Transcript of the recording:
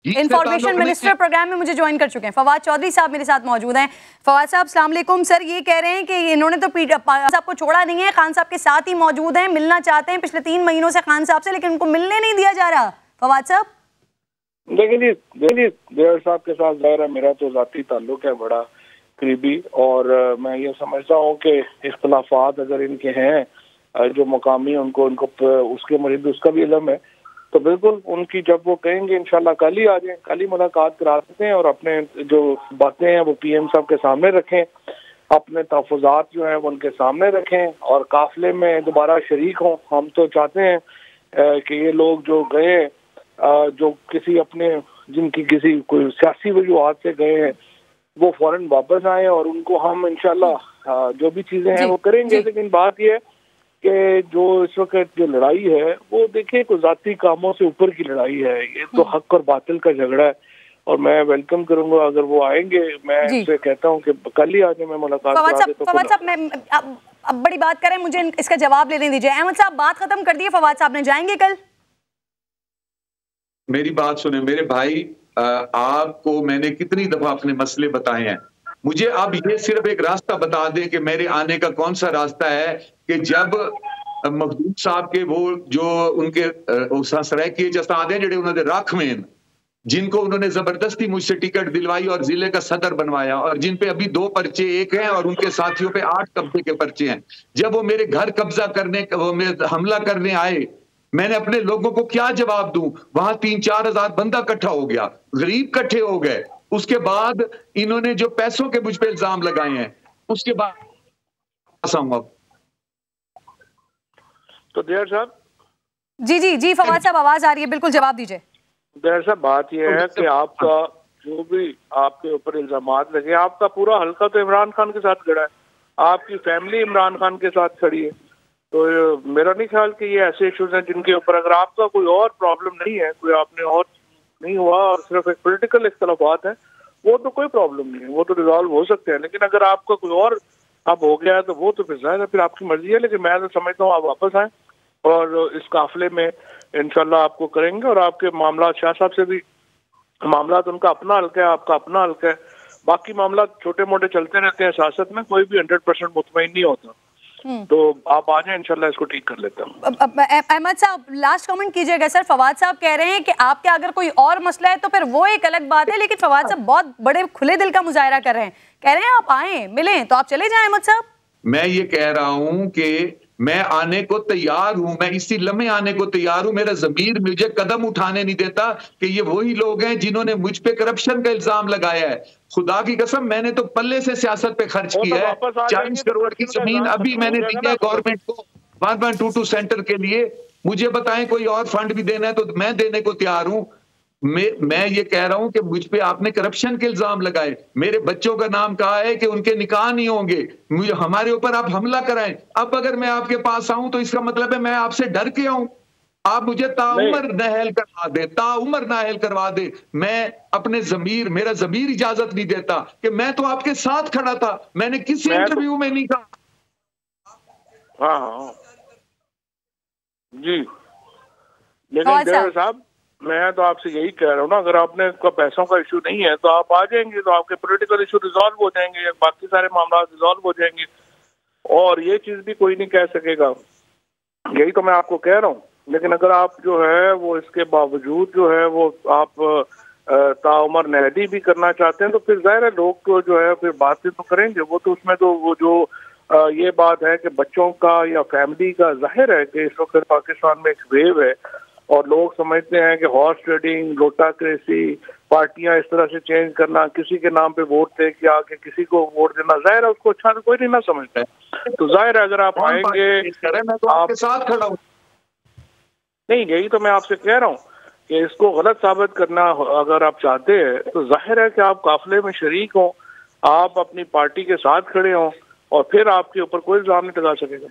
Information minister programme में मुझे join कर चुके हैं। फवाद चौधरी साहब मेरे साथ मौजूद हैं। फवाद साहब अस्सलाम वालेकुम। सर ये कह रहे हैं कि इन्होंने तो खान साहब को छोड़ा नहीं है, खान साहब के साथ ही मौजूद हैं, मिलना चाहते हैं पिछले 3 महीनों से खान साहब से, लेकिन उनको मिलने नहीं दिया जा रहा। फवाद साहब देखिए देवर साहब के साथ ज़ाहिर है मेरा तो ज़ाती ताल्लुक है बड़ा करीबी, और मैं ये समझता हूँ कि इख्तलाफात अगर इनके हैं जो मकामी उनको उसके मरीज उसका भी इल्म है, तो बिल्कुल उनकी जब वो कहेंगे इंशाल्लाह कल ही आ जाएं, कल ही मुलाकात करा देते हैं और अपने जो बातें हैं वो पीएम साहब के सामने रखें, अपने तहफ़्फ़ुज़ात जो हैं वो उनके सामने रखें और काफिले में दोबारा शरीक हों। हम तो चाहते हैं कि ये लोग जो गए जो किसी अपने जिनकी किसी कोई सियासी वजूहात से गए हैं वो फौरन वापस आए और उनको हम इंशाल्लाह जो भी चीजें हैं वो करेंगे। लेकिन बात यह है कि जो इस वक्त जो लड़ाई है वो देखिए कोई ज़ाती कामों से ऊपर की लड़ाई है, ये तो हक और बातिल का झगड़ा है और मैं वेलकम करूंगा अगर वो आएंगे। मैं इससे कहता हूँ कि कल ही आज मैं मुलाकात करा देता हूं। फवाद साहब मैं अब बड़ी बात करें, मुझे इसका जवाब लेने दीजिए। अहमद साहब बात खत्म कर दिए, फवाद साहब ने जाएंगे कल? मेरी बात सुने मेरे भाई, आपको मैंने कितनी दफा अपने मसले बताए हैं, मुझे अब ये सिर्फ एक रास्ता बता दें कि मेरे आने का कौन सा रास्ता है कि जब मखदूम साहब के वो जो उनके सरायकी जस्तादे जेडे उन्होंने रख में जिनको उन्होंने जबरदस्ती मुझसे टिकट दिलवाई और जिले का सदर बनवाया और जिन पे अभी 2 पर्चे एक हैं और उनके साथियों पे 8 कब्जे के पर्चे हैं, जब वो मेरे घर कब्जा करने हमला करने आए, मैंने अपने लोगों को क्या जवाब दूं? वहां 3-4 हजार बंदा इकट्ठा हो गया, गरीब इकट्ठे हो गए। उसके बाद इन्होंने जो पैसों के मुझ पे इल्जाम लगाए हैं, उसके बाद तो देर साहब जी फवाद साहब आवाज आ रही है, बिल्कुल जवाब दीजिए। देर साहब बात यह है कि आपका जो भी आपके ऊपर इल्जामात लगे, आपका पूरा हल्का तो इमरान खान के साथ खड़ा है, आपकी फैमिली इमरान खान के साथ खड़ी है, तो मेरा नहीं ख्याल कि ये ऐसे इश्यूज हैं जिनके ऊपर अगर आपका कोई और प्रॉब्लम नहीं है, कोई आपने और नहीं हुआ और सिर्फ एक पॉलिटिकल इख्तलाफात है, वो तो कोई प्रॉब्लम नहीं है, वो तो रिजॉल्व हो सकते हैं। लेकिन अगर आपका कोई और अब हो गया है तो वो तो फिर आपकी मर्जी है। लेकिन मैं तो समझता हूँ आप वापस आए और इस काफिले में इंशाल्लाह आपको करेंगे और आपके मामला शाह साहब से भी मामला तो उनका अपना हल्का है, आपका अपना हल्का है, बाकी मामला छोटे मोटे चलते रहते हैं सियासत में, कोई भी 100% मुतमईन नहीं होता, तो आप आ जाए इंशाल्लाह इसको ठीक कर लेते हैं। अहमद साहब लास्ट कमेंट कीजिएगा। सर फवाद साहब कह रहे हैं कि आपके अगर कोई और मसला है तो फिर वो एक अलग बात है, लेकिन फवाद साहब बहुत बड़े खुले दिल का मुजाहरा कर रहे हैं, कह रहे हैं आप आए मिलें, तो आप चले जाएं। अहमद साहब मैं ये कह रहा हूं कि मैं आने को तैयार हूं, मैं इसी लम्हे आने को तैयार हूं, मेरा ज़मीर मुझे कदम उठाने नहीं देता कि ये वही लोग हैं जिन्होंने मुझ पे करप्शन का इल्जाम लगाया है। खुदा की कसम मैंने तो पल्ले से सियासत पे खर्च किया है, 40 करोड़ की जमीन अभी मैंने दी है गवर्नमेंट को 1122 सेंटर के लिए। मुझे बताएं कोई और फंड भी देना है तो मैं देने को तैयार हूं। मैं ये कह रहा हूं कि मुझ पे आपने करप्शन के इल्जाम लगाए, मेरे बच्चों का नाम कहा है कि उनके निकाह नहीं होंगे, मुझे हमारे ऊपर आप हमला कराएं। अब अगर मैं आपके पास आऊं तो इसका मतलब है मैं आपसे डर के आऊं, आप मुझे ताउमर नाअहल करवा दे, ताउमर नाअहल करवा दे। मैं अपने ज़मीर, मेरा ज़मीर इजाजत नहीं देता कि मैं तो आपके साथ खड़ा था, मैंने किसी इंटरव्यू में नहीं कहा। हाँ जी, लेकिन साहब मैं तो आपसे यही कह रहा हूँ ना, अगर आपने पैसों का इशू नहीं है तो आप आ जाएंगे तो आपके पॉलिटिकल इशू रिजॉल्व हो जाएंगे, बाकी सारे मामला रिजॉल्व हो जाएंगे और ये चीज भी कोई नहीं कह सकेगा, यही तो मैं आपको कह रहा हूँ। लेकिन अगर आप जो है वो इसके बावजूद जो है वो आप ताउमर नहदी भी करना चाहते हैं तो फिर जाहिर है लोग तो जो है फिर बातें तो करेंगे, वो तो उसमें तो वो जो ये बात है कि बच्चों का या फैमिली का जाहिर है कि इस वक्त पाकिस्तान में एक वेव है और लोग समझते हैं कि हॉर्स ट्रेडिंग, लोटाक्रेसी, पार्टियां इस तरह से चेंज करना, किसी के नाम पे वोट दे के आके किसी को वोट देना, जाहिर है उसको अच्छा कोई नहीं ना समझता है। तो जाहिर है अगर आप आएंगे मैं तो आपके साथ खड़ा हूं। नहीं, यही तो मैं आपसे कह रहा हूँ कि इसको गलत साबित करना अगर आप चाहते हैं तो जाहिर है कि आप काफिले में शरीक हों, आप अपनी पार्टी के साथ खड़े हों और फिर आपके ऊपर कोई इल्जाम नहीं लगा सकेगा।